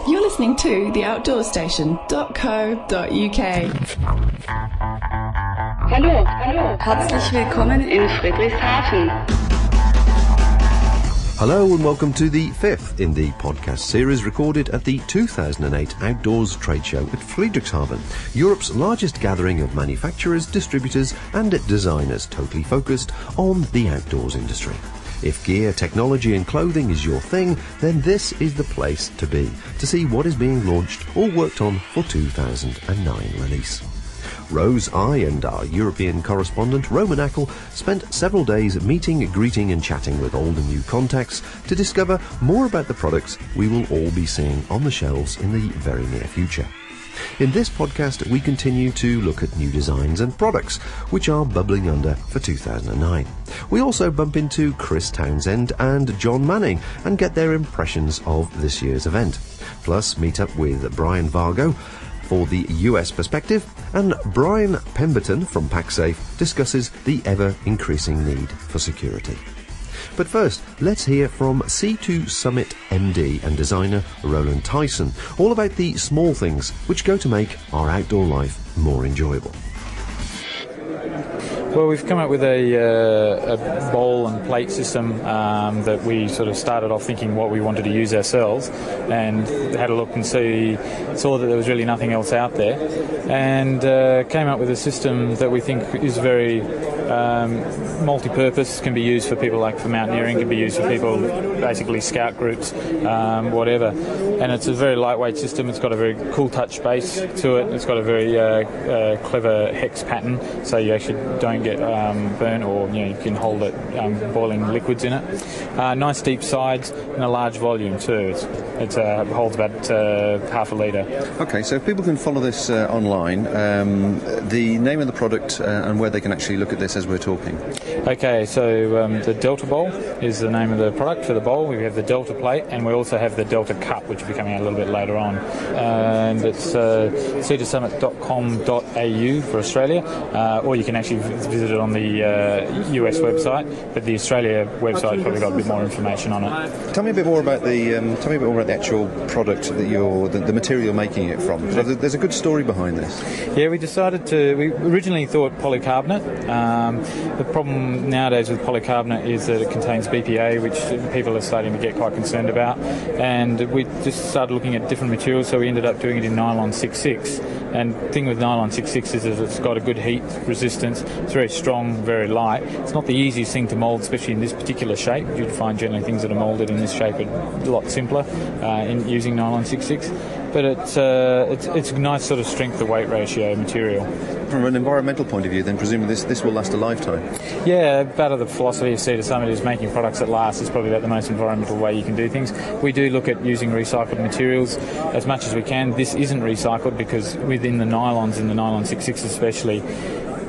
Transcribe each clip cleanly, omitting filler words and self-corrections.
You're listening to theoutdoorstation.co.uk. Hallo, herzlich willkommen in Friedrichshafen. Hello and welcome to the fifth in the podcast series recorded at the 2008 Outdoors Trade Show at Friedrichshafen, Europe's largest gathering of manufacturers, distributors and designers totally focused on the outdoors industry. If gear, technology and clothing is your thing, then this is the place to be, to see what is being launched or worked on for 2009 release. Rose, I and our European correspondent Roman Ackle spent several days meeting, greeting and chatting with old and new contacts to discover more about the products we will all be seeing on the shelves in the very near future. In this podcast, we continue to look at new designs and products which are bubbling under for 2009. We also bump into Chris Townsend and John Manning and get their impressions of this year's event. Plus, meet up with Brian Vargo for the US perspective, and Brian Pemberton from Packsafe discusses the ever-increasing need for security. But first, let's hear from C2 Summit MD and designer Roland Tyson, all about the small things which go to make our outdoor life more enjoyable. Well, we've come up with a bowl and plate system that we sort of started off thinking what we wanted to use ourselves, and had a look and saw that there was really nothing else out there, and came up with a system that we think is very multi-purpose, can be used for people like for mountaineering, can be used for people, basically scout groups, whatever. And it's a very lightweight system. It's got a very cool touch base to it. It's got a very clever hex pattern, so you actually don't get burnt, or you can hold it boiling liquids in it. Nice deep sides and a large volume too. It holds about half a litre. Okay, so if people can follow this online, the name of the product and where they can actually look at this as we're talking. Okay, so the Delta Bowl is the name of the product for the bowl. We have the Delta Plate, and we also have the Delta Cup, which will be coming out a little bit later on. And it's c2summit.com.au for Australia, or you can actually visit it on the US website, but the Australia website probably got a bit more information on it. Tell me a bit more about the actual product that the material you're making it from. There's a good story behind this. Yeah, we originally thought polycarbonate. The problem nowadays with polycarbonate is that it contains BPA, which people are starting to get quite concerned about, and we just started looking at different materials, so we ended up doing it in nylon 6/6. And the thing with nylon 6/6 is that it's got a good heat resistance. It's very strong, very light. It's not the easiest thing to mould, especially in this particular shape. You'd find generally things that are moulded in this shape are a lot simpler in using nylon 6/6. But it's a nice sort of strength to weight ratio material. From an environmental point of view, then presumably this will last a lifetime. Yeah, part of the philosophy of C2 Summit is making products that last. Is probably about the most environmental way you can do things. We do look at using recycled materials as much as we can. This isn't recycled because within the nylons, in the nylon 6/6 especially,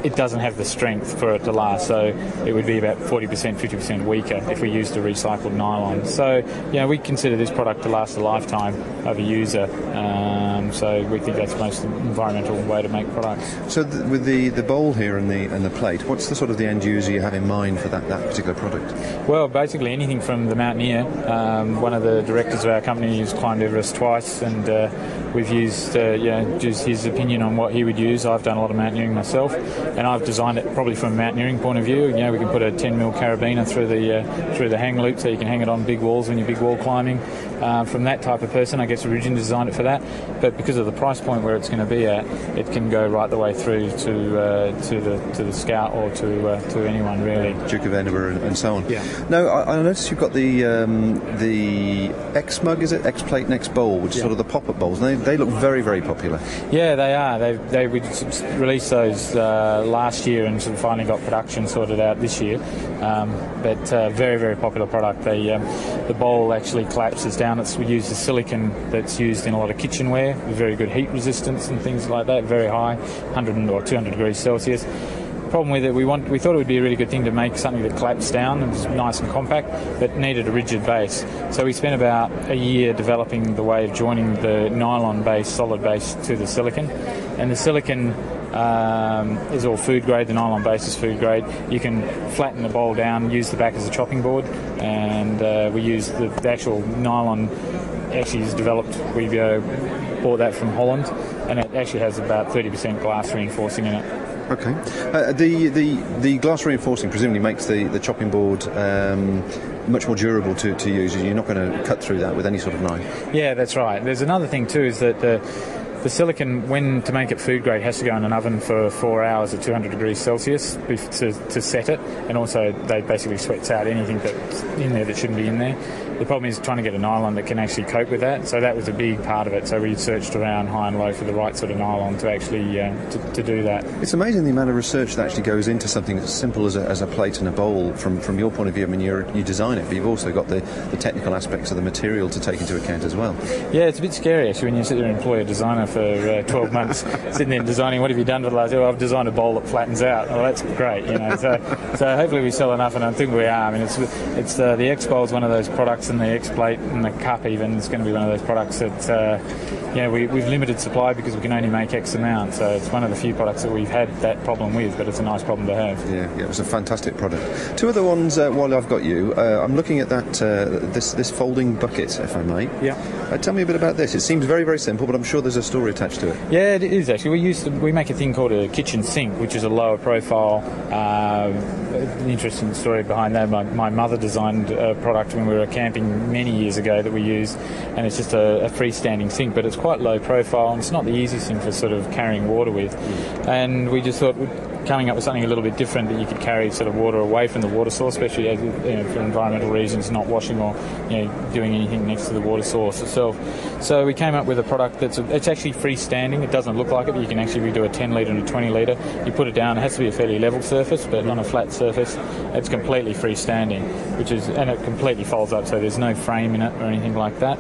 it doesn't have the strength for it to last, so it would be about 40%, 50% weaker if we used a recycled nylon. So, we consider this product to last a lifetime of a user, so we think that's the most environmental way to make products. So with the bowl here and the plate, what's the sort of the end user you have in mind for that particular product? Well, basically anything from the mountaineer. One of the directors of our company has climbed Everest twice, and we've used just his opinion on what he would use. I've done a lot of mountaineering myself, and I've designed it probably from a mountaineering point of view. We can put a 10mm carabiner through the hang loop, so you can hang it on big walls when you're big wall climbing. From that type of person, I guess originally designed it for that. But because of the price point where it's going to be at, it can go right the way through to the scout or to anyone really. Duke of Edinburgh and so on. Yeah. Now I noticed you've got the X mug, is it? X plate and X bowl, which is sort of the pop-up bowls. And they look very, very popular. Yeah, they are. We released those last year and sort of finally got production sorted out this year. But very, very popular product. The bowl actually collapses down. We use the silicon that's used in a lot of kitchenware, with very good heat resistance and things like that, very high, 100 or 200 degrees Celsius. Problem with it, we thought it would be a really good thing to make something that collapsed down and was nice and compact, but needed a rigid base. So we spent about a year developing the way of joining the nylon base, solid base, to the silicon. And the silicon is all food grade. The nylon base is food grade. You can flatten the bowl down, use the back as a chopping board, and we use the actual nylon actually is developed. We bought that from Holland, and it actually has about 30% glass reinforcing in it. Okay. The glass reinforcing presumably makes the chopping board much more durable to use. You're not going to cut through that with any sort of knife. Yeah, that's right. There's another thing too, is that the silicon, when to make it food grade, has to go in an oven for 4 hours at 200 degrees Celsius to set it, and also they basically sweats out anything that's in there that shouldn't be in there. The problem is trying to get a nylon that can actually cope with that, so that was a big part of it. So we searched around high and low for the right sort of nylon to actually to do that. It's amazing the amount of research that actually goes into something as simple as a plate and a bowl from your point of view. I mean, you design it, but you've also got the technical aspects of the material to take into account as well. Yeah, it's a bit scary actually when you sit there and employ a designer for 12 months, sitting there designing. What have you done for the last? Oh, I've designed a bowl that flattens out. Well, that's great, you know. So hopefully we sell enough, and I think we are. I mean, it's the X bowl is one of those products, and the X plate and the cup even is going to be one of those products that we've limited supply because we can only make X amount. So it's one of the few products that we've had that problem with, but it's a nice problem to have. Yeah, it was a fantastic product. Two other ones while I've got you. I'm looking at that this folding bucket, if I may. Yeah. Tell me a bit about this. It seems very, very simple, but I'm sure there's a story attached to it. Yeah, it is actually. We make a thing called a kitchen sink, which is a lower profile. An interesting story behind that. My mother designed a product when we were camping many years ago that we use, and it's just a freestanding sink, but it's quite low profile, and it's not the easiest thing for sort of carrying water with. And we just thought, coming up with something a little bit different that you could carry sort of water away from the water source, especially as, for environmental reasons, not washing or doing anything next to the water source itself. So we came up with a product it's actually freestanding. It doesn't look like it, but you can actually do a 10 litre and a 20 litre. You put it down. It has to be a fairly level surface, but on a flat surface, it's completely freestanding, and it completely folds up, so there's no frame in it or anything like that.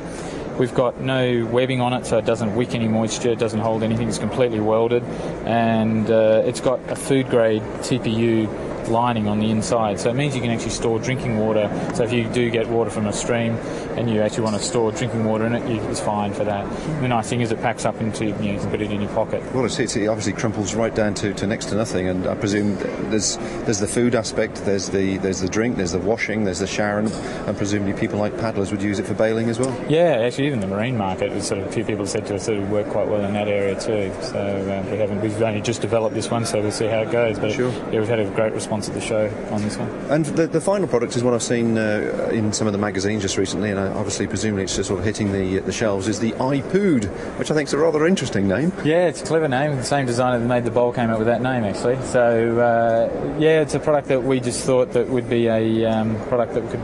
We've got no webbing on it, so it doesn't wick any moisture, it doesn't hold anything, it's completely welded, and it's got a food grade TPU lining on the inside, so it means you can actually store drinking water. So if you do get water from a stream and you actually want to store drinking water in it, it's fine for that. The nice thing is it packs up into, you can put it in your pocket. Well, it obviously crumples right down to next to nothing, and I presume there's the food aspect, there's the drink, there's the washing, there's the shower, and presumably people like paddlers would use it for bailing as well. Yeah, actually even the marine market, a few people said to us that it would work quite well in that area too. So we've only just developed this one, so we'll see how it goes. But sure. We've had a great response at the show on this one. And the final product is what I've seen in some of the magazines just recently, and obviously presumably it's just sort of hitting the shelves, is the iPood, which I think is a rather interesting name. Yeah, it's a clever name. The same designer that made the bowl came up with that name actually. So it's a product that we just thought that would be a product that could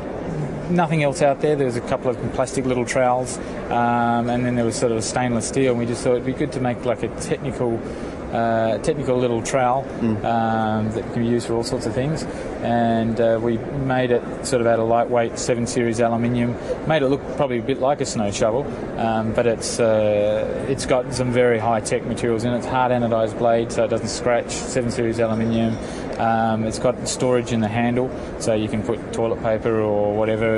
nothing else out there. There was a couple of plastic little trowels, and then there was sort of a stainless steel, and we just thought it'd be good to make like a technical little trowel that can be used for all sorts of things, and we made it sort of out of lightweight 7 series aluminium, made it look probably a bit like a snow shovel, but it's got some very high-tech materials in it. It's hard anodized blade, so it doesn't scratch. 7 series aluminium. It's got storage in the handle, so you can put toilet paper or whatever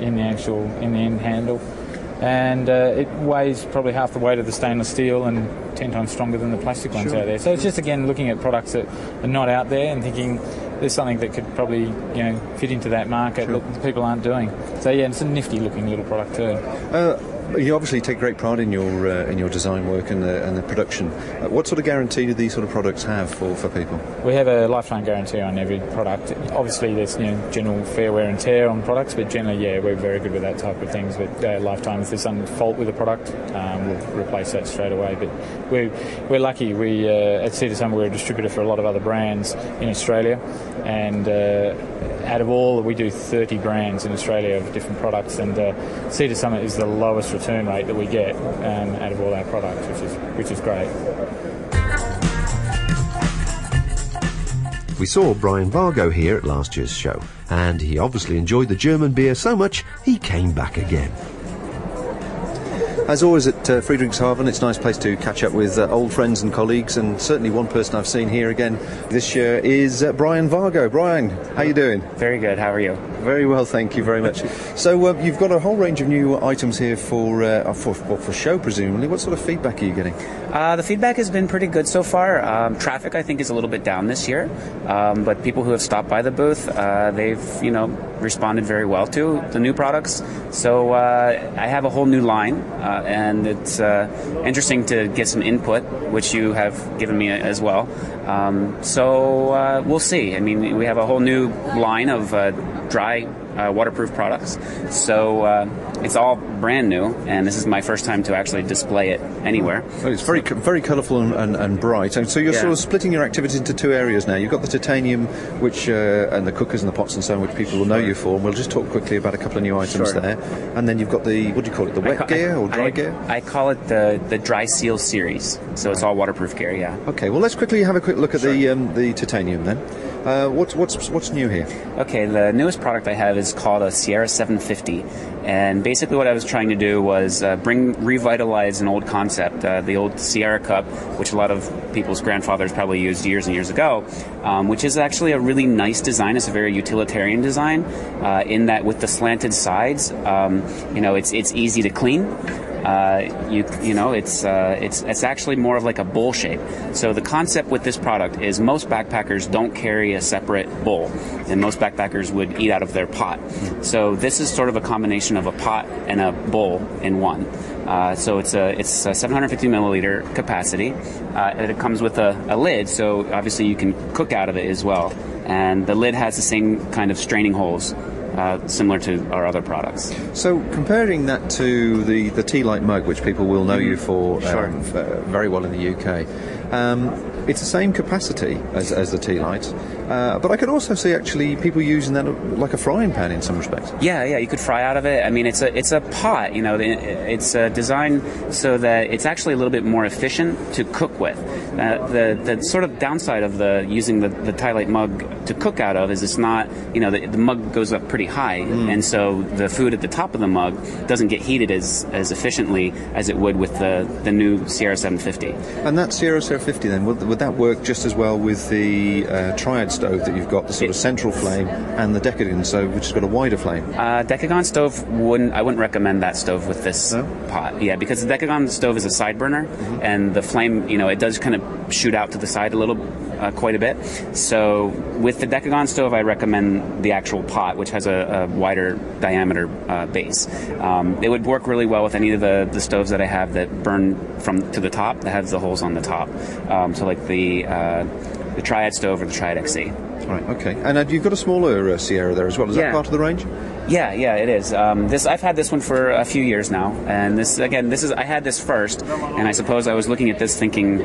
in the end handle. And it weighs probably half the weight of the stainless steel and 10 times stronger than the plastic ones out there. So it's just, again, looking at products that are not out there and thinking there's something that could probably fit into that market that people aren't doing. So yeah, it's a nifty looking little product too. You obviously take great pride in your design work and the production. What sort of guarantee do these sort of products have for people? We have a lifetime guarantee on every product. Obviously, there's general fair wear and tear on products, but generally, we're very good with that type of things. But lifetime, if there's some fault with the product, we'll replace that straight away. But we're lucky. We at Cedar Summit, we're a distributor for a lot of other brands in Australia, and out of all, we do 30 brands in Australia of different products, and Cedar Summit is the lowest return rate that we get out of all our products, which is great. We saw Brian Vargo here at last year's show, and he obviously enjoyed the German beer so much he came back again. As always at Friedrichshafen, it's a nice place to catch up with old friends and colleagues, and certainly one person I've seen here again this year is Brian Vargo. Brian, how you doing? Very good, how are you? Very well, thank you very much. So you've got a whole range of new items here for show, presumably. What sort of feedback are you getting? The feedback has been pretty good so far. Traffic, I think, is a little bit down this year, but people who have stopped by the booth, they've, responded very well to the new products. So I have a whole new line, and it's interesting to get some input, which you have given me as well. So we'll see. I mean, we have a whole new line of dry waterproof products. So it's all brand new, and this is my first time to actually display it anywhere. Well, it's very very colourful and bright. And so you're sort of splitting your activities into two areas now. You've got the titanium, which and the cookers and the pots and so on, which people will know you for. And we'll just talk quickly about a couple of new items there. And then you've got the, what do you call it, the wet gear or dry gear? I call it the Dry Seal series. So it's all waterproof gear, yeah. Okay, well, let's quickly have a quick look at the titanium then. What's new here? Okay, the newest product I have is called a Sierra 750, and basically what I was trying to do was revitalize an old concept, the old Sierra cup, which a lot of people's grandfathers probably used years and years ago, which is actually a really nice design. It's a very utilitarian design in that with the slanted sides, it's easy to clean. It's actually more of like a bowl shape. So the concept with this product is most backpackers don't carry a separate bowl, and most backpackers would eat out of their pot. So this is sort of a combination of a pot and a bowl in one. So it's a 750 milliliter capacity, and it comes with a lid. So obviously you can cook out of it as well. And the lid has the same kind of straining holes. Similar to our other products. So comparing that to the tea light mug, which people will know you for very well in the UK, it's the same capacity as the tea light, but I could also see actually people using that like a frying pan in some respects. Yeah, you could fry out of it. I mean, it's a pot. It's designed so that it's actually a little bit more efficient to cook with. The sort of downside of using the tea light mug to cook out of is it's not, the mug goes up pretty high, and so the food at the top of the mug doesn't get heated as efficiently as it would with the new Sierra 750. And that Sierra 750 then, would that work just as well with the Triad stove that you've got, the sort of central flame, and the Decagon stove, which has got a wider flame? Decagon stove, I wouldn't recommend that stove with this pot. Yeah, because the Decagon stove is a side burner, and the flame, it does kind of shoot out to the side a little, quite a bit. So with the Decagon stove, I recommend the actual pot, which has a wider diameter base. It would work really well with any of the stoves that I have that burn from to the top, that has the holes on the top. So like the Triad stove or the Triad XC. Right, okay. And you've got a smaller Sierra there as well. Is that part of the range? Yeah, it is. I've had this one for a few years now, and I had this first, and I suppose I was looking at this thinking,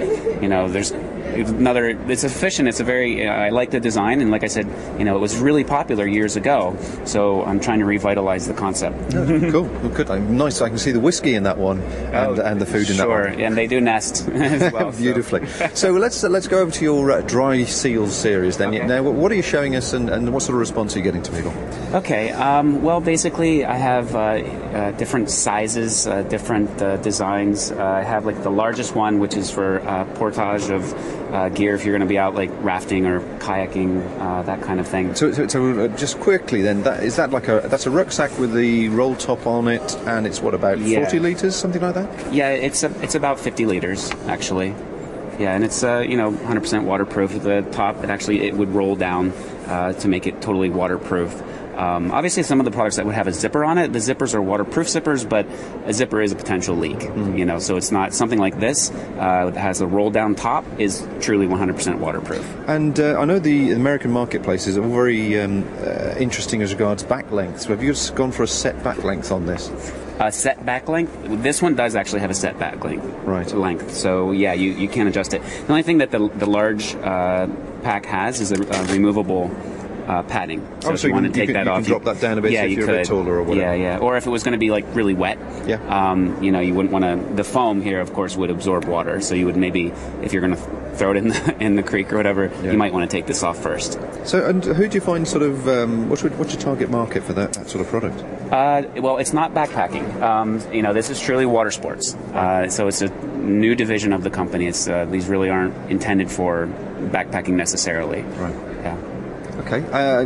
it's efficient. It's I like the design, and like I said, it was really popular years ago, so I'm trying to revitalize the concept. Cool. Well, good. Nice. I can see the whiskey in that one, and the food in that one. Sure, and they do nest as well. Beautifully. So let's go over to your Dry Seals series then. Now, what are you showing us, and what sort of response are you getting to people? Okay. Well, basically, I have different sizes, different designs. I have like the largest one, which is for portage of gear if you're going to be out like rafting or kayaking, that kind of thing. So just quickly then, that's a rucksack with the roll top on it, and it's what, about 40 litres, something like that? Yeah, it's about 50 litres actually. Yeah, and it's 100% waterproof. At the top, it would roll down to make it totally waterproof. Obviously, some of the products that would have a zipper on it, the zippers are waterproof zippers, but a zipper is a potential leak. So it's not something like this that has a roll-down top is truly 100% waterproof. And I know the American marketplaces are very interesting as regards back lengths. Have you gone for a set back length on this? Set back length? This one does actually have a set back length. So yeah, you can adjust it. The only thing that the large pack has is a removable padding. So if you want to take that off, you can drop that down a bit if you're a bit taller or whatever. Yeah. Or if it was going to be like really wet, you wouldn't want to. The foam here, of course, would absorb water. So you would maybe, if you're going to throw it in the creek or whatever, you might want to take this off first. So, and who do you find sort of what's your target market for that sort of product? Well, it's not backpacking. This is truly water sports. So it's a new division of the company. It's these really aren't intended for backpacking necessarily. Right. Yeah. Okay,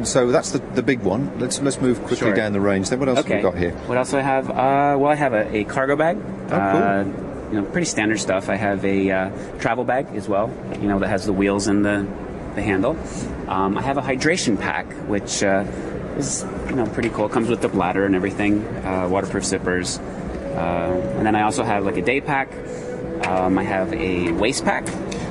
so that's the big one. Let's move quickly down the range. Then what else have we got here? What else do I have? Well, I have a cargo bag. Oh, cool. Pretty standard stuff. I have a travel bag as well. That has the wheels and the handle. I have a hydration pack, which is pretty cool. It comes with the bladder and everything, waterproof zippers, and then I also have like a day pack. I have a waist pack.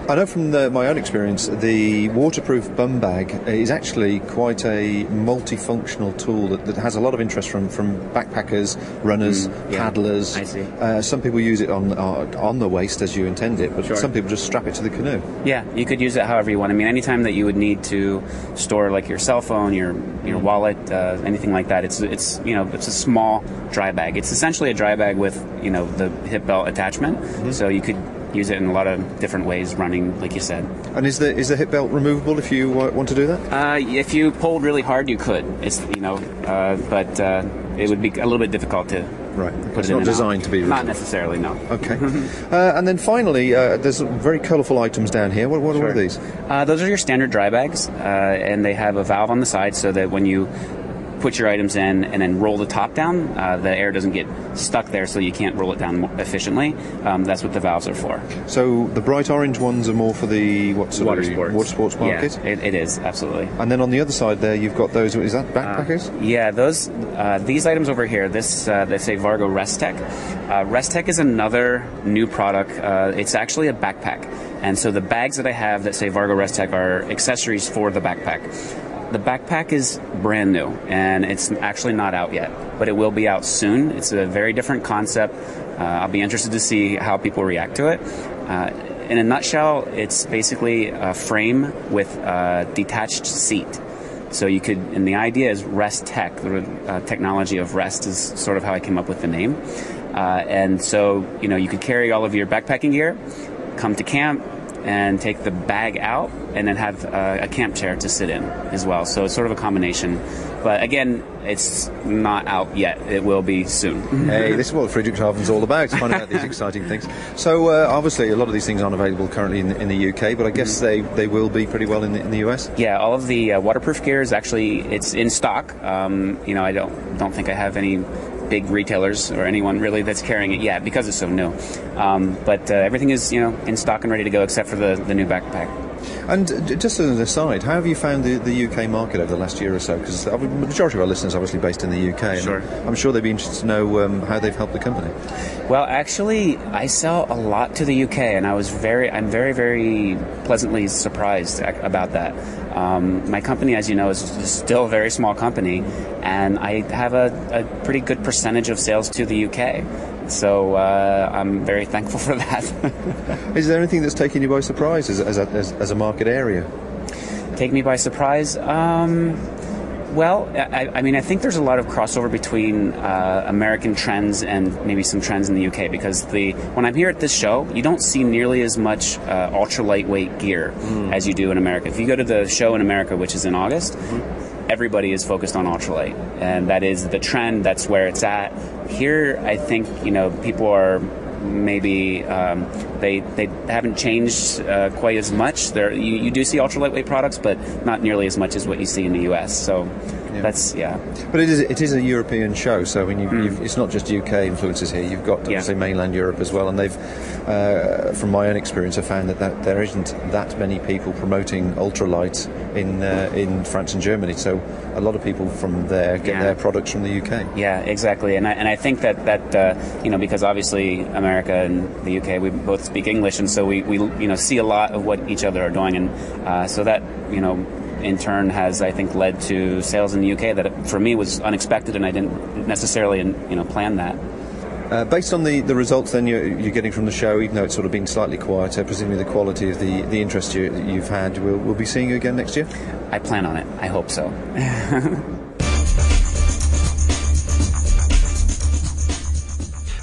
I know from my own experience, the waterproof bum bag is actually quite a multifunctional tool that has a lot of interest from backpackers, runners, paddlers. I see. Some people use it on the waist as you intend it, but some people just strap it to the canoe. Yeah, you could use it however you want. I mean, anytime that you would need to store like your cell phone, your wallet, anything like that, it's a small dry bag. It's essentially a dry bag with the hip belt attachment, so you could use it in a lot of different ways, running, like you said. And is the hip belt removable if you want to do that? If you pulled really hard, you could. It's but it would be a little bit difficult to. Right. Put it's it in not designed to be. Not necessarily, no. Okay. And then finally, there's very colourful items down here. What are these? Those are your standard dry bags, and they have a valve on the side so that when you put your items in and then roll the top down, the air doesn't get stuck there, so you can't roll it down more efficiently. That's what the valves are for. So the bright orange ones are more for the water sports market? Yeah, it is, absolutely. And then on the other side there, you've got those, is that backpackers? Yeah, these items over here, they say Vargo Rest Tech. Rest Tech is another new product. It's actually a backpack. And so the bags that I have that say Vargo Rest Tech are accessories for the backpack. The backpack is brand new, and it's actually not out yet, but it will be out soon. It's a very different concept. I'll be interested to see how people react to it. In a nutshell, it's basically a frame with a detached seat. So you could, and the idea is Rest Tech, the technology of rest is sort of how I came up with the name. And so, you could carry all of your backpacking gear, come to camp, and take the bag out, and then have a camp chair to sit in as well. So it's sort of a combination. But again, it's not out yet. It will be soon. Hey, this is what Friedrichshafen's all about, finding out these exciting things. So obviously a lot of these things aren't available currently in the UK, but I guess they will be pretty well in the US? Yeah, all of the waterproof gear is actually, it's in stock. I don't think I have any big retailers or anyone really that's carrying it yet because it's so new. But everything is in stock and ready to go except for the new backpack. And just as an aside, how have you found the UK market over the last year or so? Because the majority of our listeners are obviously based in the UK. Sure. And I'm sure they'd be interested to know how they've helped the company. Well, actually, I sell a lot to the UK, and I'm very, very pleasantly surprised about that. My company, as you know, is still a very small company, and I have a pretty good percentage of sales to the UK. So I'm very thankful for that. Is there anything that's taken you by surprise as a market area? Take me by surprise? Well, I mean, I think there's a lot of crossover between American trends and maybe some trends in the UK, because when I'm here at this show, you don't see nearly as much ultra lightweight gear as you do in America. If you go to the show in America, which is in August, everybody is focused on ultralight, and that is the trend. That's where it's at. Here, I think people are maybe they haven't changed quite as much. You do see ultra lightweight products, but not nearly as much as what you see in the US. So that's But it is a European show, so when it's not just UK influences here. You've got obviously mainland Europe as well, and they've, from my own experience, have found that there isn't that many people promoting ultralight in France and Germany. So a lot of people from there get their products from the UK. Yeah, exactly, and I think that because obviously America and the UK, we both speak English, and so we see a lot of what each other are doing, and so that in turn has, I think, led to sales in the UK that for me was unexpected, and I didn't necessarily plan that. Based on the results then you're getting from the show, even though it's sort of been slightly quieter, presumably the quality of the interest you've had, we'll be seeing you again next year? I plan on it. I hope so.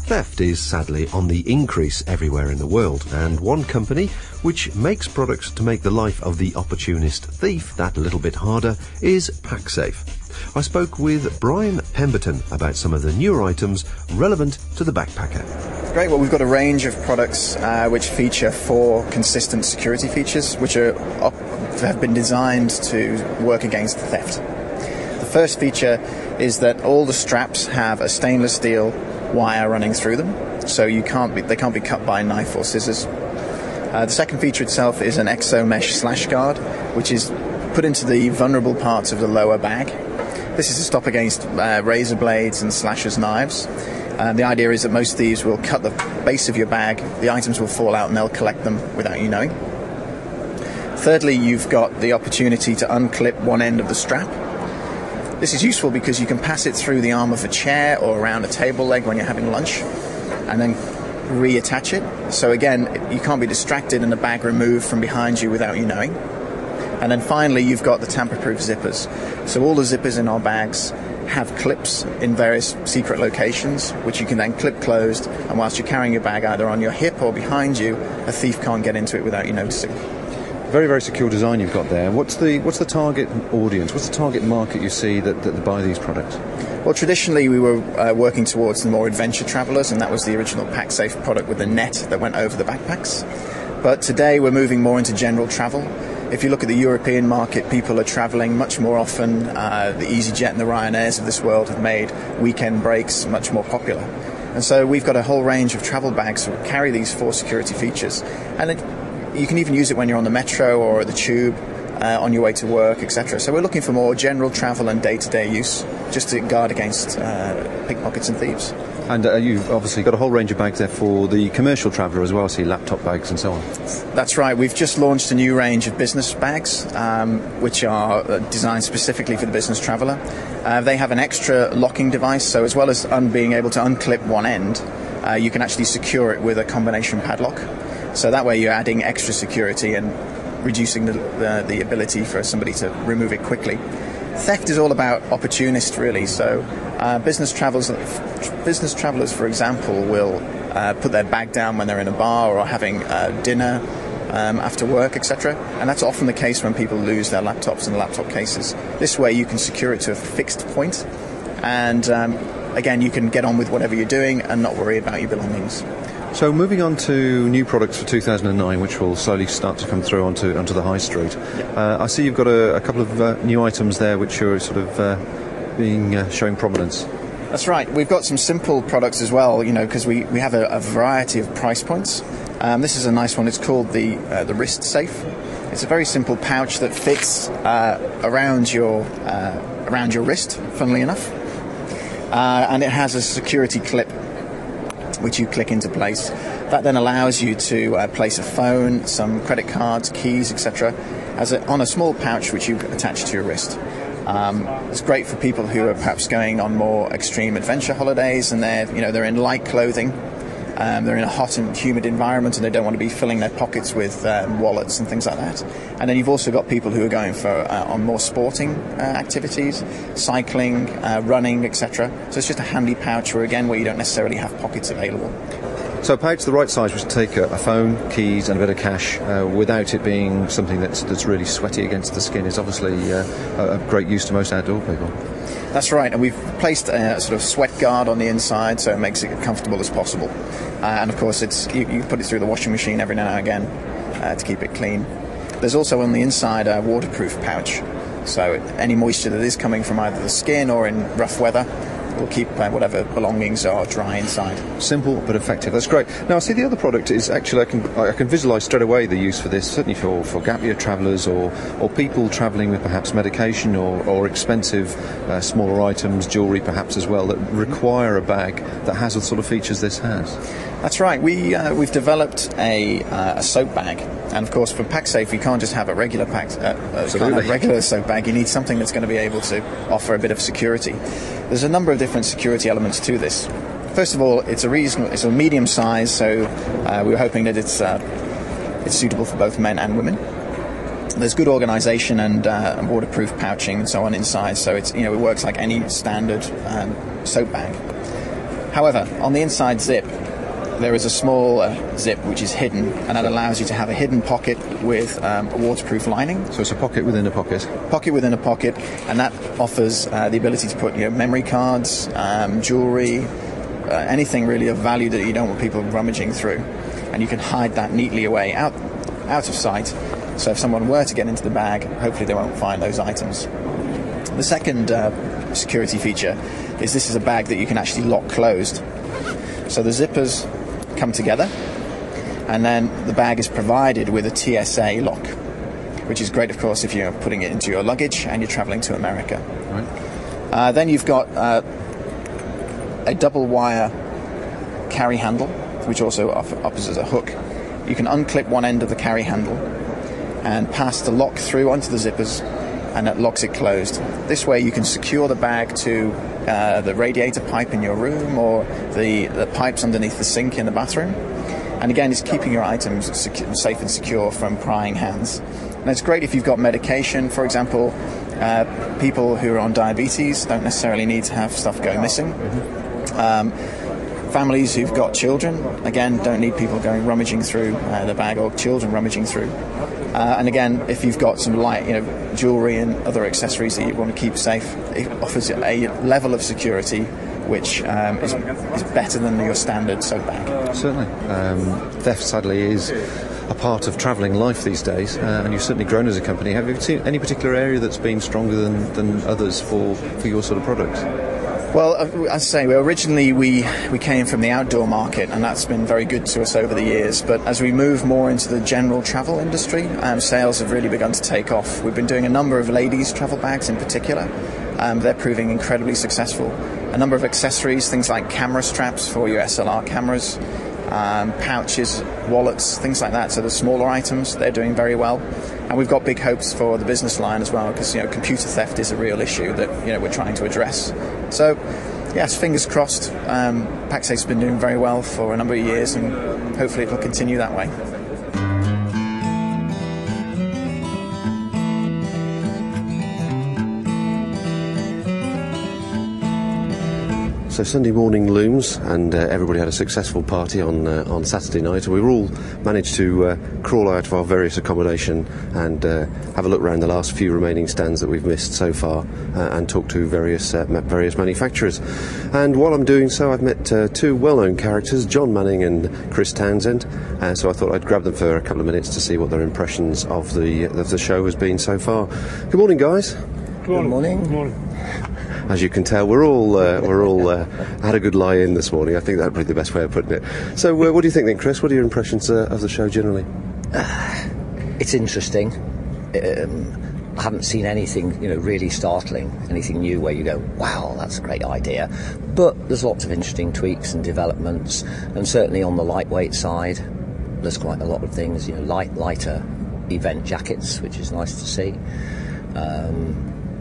Theft is sadly on the increase everywhere in the world, and one company which makes products to make the life of the opportunist thief that little bit harder is Packsafe. I spoke with Brian Pemberton about some of the newer items relevant to the backpacker. Great. Well, we've got a range of products which feature 4 consistent security features which have been designed to work against theft. The first feature is that all the straps have a stainless steel wire running through them, so they can't be cut by a knife or scissors. The second feature itself is an exo mesh slash guard, which is put into the vulnerable parts of the lower bag, This is to stop against razor blades and slashers' knives. The idea is that most thieves will cut the base of your bag, the items will fall out and they'll collect them without you knowing. Thirdly, you've got the opportunity to unclip one end of the strap. This is useful because you can pass it through the arm of a chair or around a table leg when you're having lunch, and then reattach it. So again, you can't be distracted and the bag removed from behind you without you knowing. And then finally, you've got the tamper-proof zippers. So all the zippers in our bags have clips in various secret locations, which you can then clip closed, and whilst you're carrying your bag either on your hip or behind you, a thief can't get into it without you noticing. Very, very secure design you've got there. What's the target audience? What's the target market you see that buy these products? Well, traditionally we were working towards the more adventure travellers, and that was the original Packsafe product with the net that went over the backpacks. But today we're moving more into general travel. If you look at the European market, people are travelling much more often. The EasyJet and the Ryanairs of this world have made weekend breaks much more popular. And so we've got a whole range of travel bags that carry these 4 security features. And you can even use it when you're on the metro or the tube, on your way to work, etc. So we're looking for more general travel and day-to-day use, just to guard against pickpockets and thieves. And you've obviously got a whole range of bags there for the commercial traveller as well, so laptop bags and so on. That's right. We've just launched a new range of business bags, which are designed specifically for the business traveller. They have an extra locking device, so as well as being able to unclip one end, you can actually secure it with a combination padlock. So that way you're adding extra security and reducing the ability for somebody to remove it quickly. Theft is all about opportunists, really. So business travellers, for example, will put their bag down when they're in a bar or having dinner after work, etc. And that's often the case when people lose their laptops and laptop cases. This way you can secure it to a fixed point, and again, you can get on with whatever you're doing and not worry about your belongings. So moving on to new products for 2009, which will slowly start to come through onto the high street. I see you've got a couple of new items there which are sort of showing prominence. That's right. We've got some simple products as well, because we have a variety of price points. This is a nice one. It's called the wrist safe. It's a very simple pouch that fits around your wrist, funnily enough, and it has a security clip which you click into place. That then allows you to place a phone, some credit cards, keys, etc. on a small pouch which you attach to your wrist. It's great for people who are perhaps going on more extreme adventure holidays, and they're in light clothing. They're in a hot and humid environment, and they don't want to be filling their pockets with wallets and things like that. And then you've also got people who are going for on more sporting activities, cycling, running, etc. So it's just a handy pouch where you don't necessarily have pockets available. So a pouch the right size was to take a phone, keys and a bit of cash without it being something that's really sweaty against the skin is obviously a great use to most outdoor people. That's right, and we've placed a sort of sweat guard on the inside so it makes it comfortable as possible. And of course you put it through the washing machine every now and again to keep it clean. There's also on the inside a waterproof pouch, so any moisture that is coming from either the skin or in rough weather will keep whatever belongings are dry inside. Simple but effective. That's great. Now I see the other product is actually I can visualise straight away the use for this, certainly for gap year travellers or people travelling with perhaps medication or expensive smaller items, jewellery perhaps as well, that require a bag that has the sort of features this has. That's right. We've developed a soap bag, and of course for Packsafe you can't just have a regular regular soap bag. You need something that's going to be able to offer a bit of security. There's a number of different security elements to this. First of all, it's a medium size, so we were hoping that it's suitable for both men and women. There's good organisation and waterproof pouching and so on inside, so it works like any standard soap bag. However, on the inside zip, there is a small zip which is hidden, and that allows you to have a hidden pocket with a waterproof lining. So it's a pocket within a pocket? Pocket within a pocket, and that offers the ability to put memory cards, jewellery, anything really of value that you don't want people rummaging through. And you can hide that neatly away, out of sight, so if someone were to get into the bag, hopefully they won't find those items. The second security feature is this is a bag that you can actually lock closed. So the zippers come together, and then the bag is provided with a TSA lock, which is great, of course, if you're putting it into your luggage and you're travelling to America. Right. Then you've got a double wire carry handle, which also offers as a hook. You can unclip one end of the carry handle and pass the lock through onto the zippers, and that locks it closed. This way you can secure the bag to the radiator pipe in your room or the pipes underneath the sink in the bathroom. And again, it's keeping your items safe and secure from prying hands. And it's great if you've got medication, for example. People who are on diabetes don't necessarily need to have stuff go missing. Families who've got children, again, don't need people going rummaging through the bag, or children rummaging through. And again, if you've got some light, jewellery and other accessories that you want to keep safe, it offers a level of security which is better than your standard soap bag. Certainly. Theft, sadly, is a part of travelling life these days, and you've certainly grown as a company. Have you seen any particular area that's been stronger than others for your sort of products? Well, as I say, originally we came from the outdoor market, and that's been very good to us over the years. But as we move more into the general travel industry, sales have really begun to take off. We've been doing a number of ladies' travel bags in particular. They're proving incredibly successful. A number of accessories, things like camera straps for your SLR cameras, pouches, wallets, things like that. So the smaller items, they're doing very well. And we've got big hopes for the business line as well, because computer theft is a real issue that we're trying to address. So yes, fingers crossed. Packsafe's been doing very well for a number of years, and hopefully it will continue that way. So Sunday morning looms, and everybody had a successful party on Saturday night. We all managed to crawl out of our various accommodation and have a look around the last few remaining stands that we've missed so far, and talk to various manufacturers. And while I'm doing so, I've met two well-known characters, John Manning and Chris Townsend. So I thought I'd grab them for a couple of minutes to see what their impressions of the show has been so far. Good morning, guys. Good morning. Good morning. As you can tell, we're all had a good lie-in this morning. I think that'd be the best way of putting it. So, what do you think then, Chris? What are your impressions of the show generally? It's interesting. I haven't seen anything, really startling, anything new where you go, wow, that's a great idea. But there's lots of interesting tweaks and developments, and certainly on the lightweight side, there's quite a lot of things. Lighter event jackets, which is nice to see.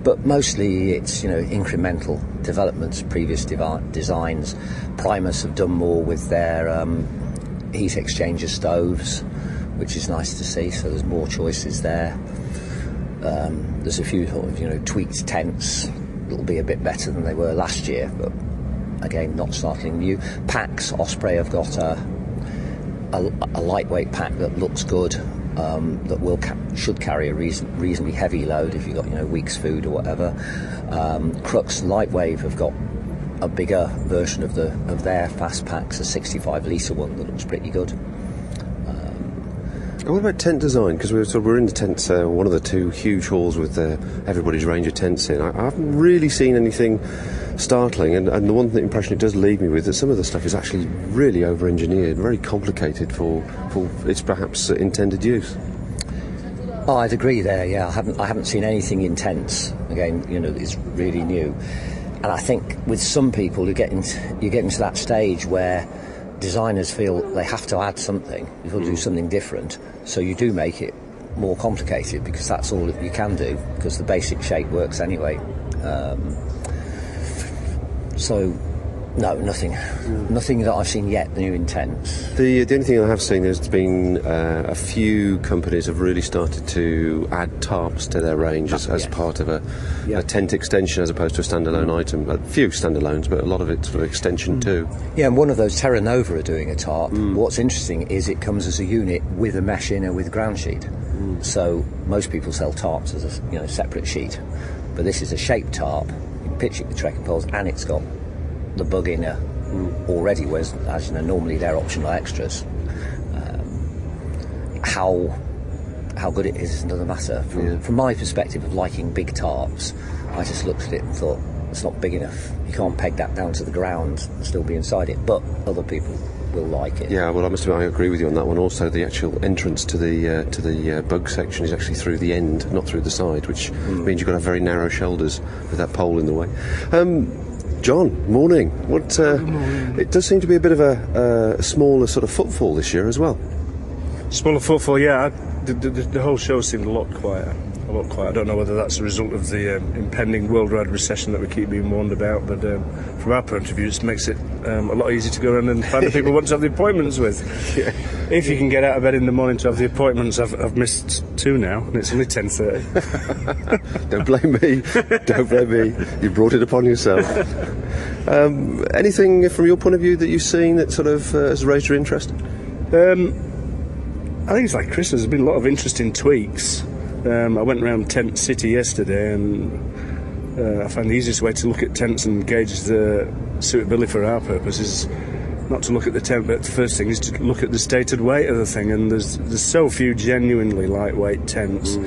But mostly it's incremental developments, previous designs. Primus have done more with their heat exchanger stoves, which is nice to see. So there's more choices there. There's a few tweaked tents that'll be a bit better than they were last year, but again, not startling new. Packs, Osprey have got a lightweight pack that looks good. That should carry a reasonably heavy load if you've got week's food or whatever. Crux Lightwave have got a bigger version of their fast packs, a 65 litre one that looks pretty good. What about tent design? Because we're in the tents, one of the two huge halls with everybody's range of tents in. I haven't really seen anything startling, and the one impression it does leave me with is some of the stuff is actually really over-engineered, very complicated for its perhaps intended use. Oh, I'd agree there. Yeah, I haven't seen anything intense. Again, it's really new, and I think with some people you get into that stage where designers feel they have to add something, you've got to do something different, so you do make it more complicated because that's all that you can do, because the basic shape works anyway. So no, nothing that I've seen yet new intense. The only thing I have seen is there's been a few companies have really started to add tarps to their range as part of a tent extension as opposed to a standalone item. A few standalones, but a lot of it's sort of extension too. Yeah, and one of those Terra Nova are doing a tarp. What's interesting is it comes as a unit with a mesh inner with ground sheet. So most people sell tarps as a separate sheet, but this is a shaped tarp. You can pitch it with trekking poles, and it's got the bug inner already, whereas as normally they're optional extras. How good it is is another matter. From my perspective of liking big tarps, I just looked at it and thought it's not big enough. You can't peg that down to the ground and still be inside it. But other people will like it. Yeah, well, I must admit I agree with you on that one. Also, the actual entrance to the bug section is actually through the end, not through the side, which means you've got to have very narrow shoulders with that pole in the way. John, morning. Morning. It does seem to be a bit of a smaller sort of footfall this year as well. Smaller footfall, yeah. The whole show seemed a lot quieter. I don't know whether that's a result of the impending worldwide recession that we keep being warned about, but from our point of view, it just makes it a lot easier to go around and find the people we want to have the appointments with. Yeah. If you can get out of bed in the morning to have the appointments, I've missed 2 now, and it's only 10:30. Don't blame me. Don't blame me. You brought it upon yourself. Anything from your point of view that you've seen that sort of has raised your interest? I think it's like Chris. There's been a lot of interesting tweaks. I went around Tent City yesterday, and I find the easiest way to look at tents and gauge the suitability for our purpose is not to look at the tent, but the first thing is to look at the stated weight of the thing. And there's so few genuinely lightweight tents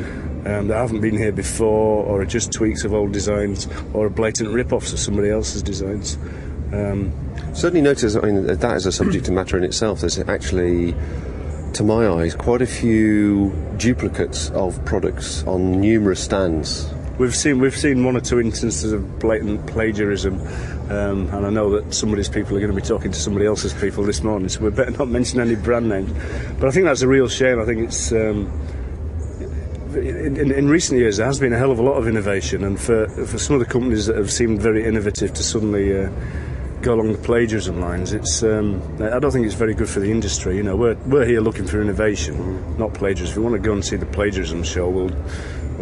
that haven't been here before, or are just tweaks of old designs, or blatant rip-offs of somebody else's designs. Certainly notice, I mean, that is a subject matter in itself. There's actually, to my eyes, quite a few duplicates of products on numerous stands. We've seen 1 or 2 instances of blatant plagiarism, and I know that some of these people are going to be talking to somebody else's people this morning, so we better not mention any brand names. But I think that's a real shame. I think it's in recent years there has been a hell of a lot of innovation, and for some of the companies that have seemed very innovative to suddenly go along the plagiarism lines, it's I don't think it's very good for the industry. You know, we're here looking for innovation, not plagiarism. If we want to go and see the plagiarism show, we'll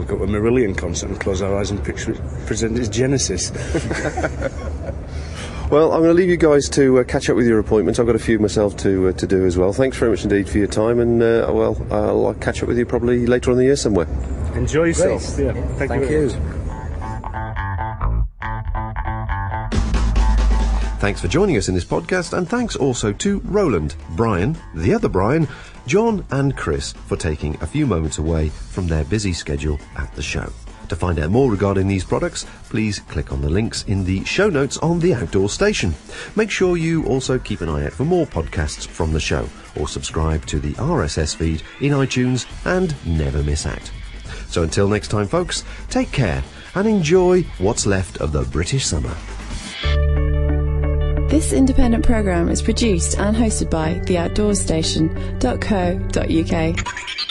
go to a Marillion concert and close our eyes and present its genesis. Well, I'm going to leave you guys to catch up with your appointments. I've got a few myself to do as well. Thanks very much indeed for your time, and I'll catch up with you probably later on in the year somewhere. Enjoy yourself. Great. Yeah, Thank you. Thanks for joining us in this podcast, and thanks also to Roland, Brian, the other Brian, John and Chris for taking a few moments away from their busy schedule at the show. To find out more regarding these products, please click on the links in the show notes on the Outdoor Station. Make sure you also keep an eye out for more podcasts from the show, or subscribe to the RSS feed in iTunes and never miss out. So until next time, folks, take care and enjoy what's left of the British summer. This independent programme is produced and hosted by theoutdoorstation.co.uk.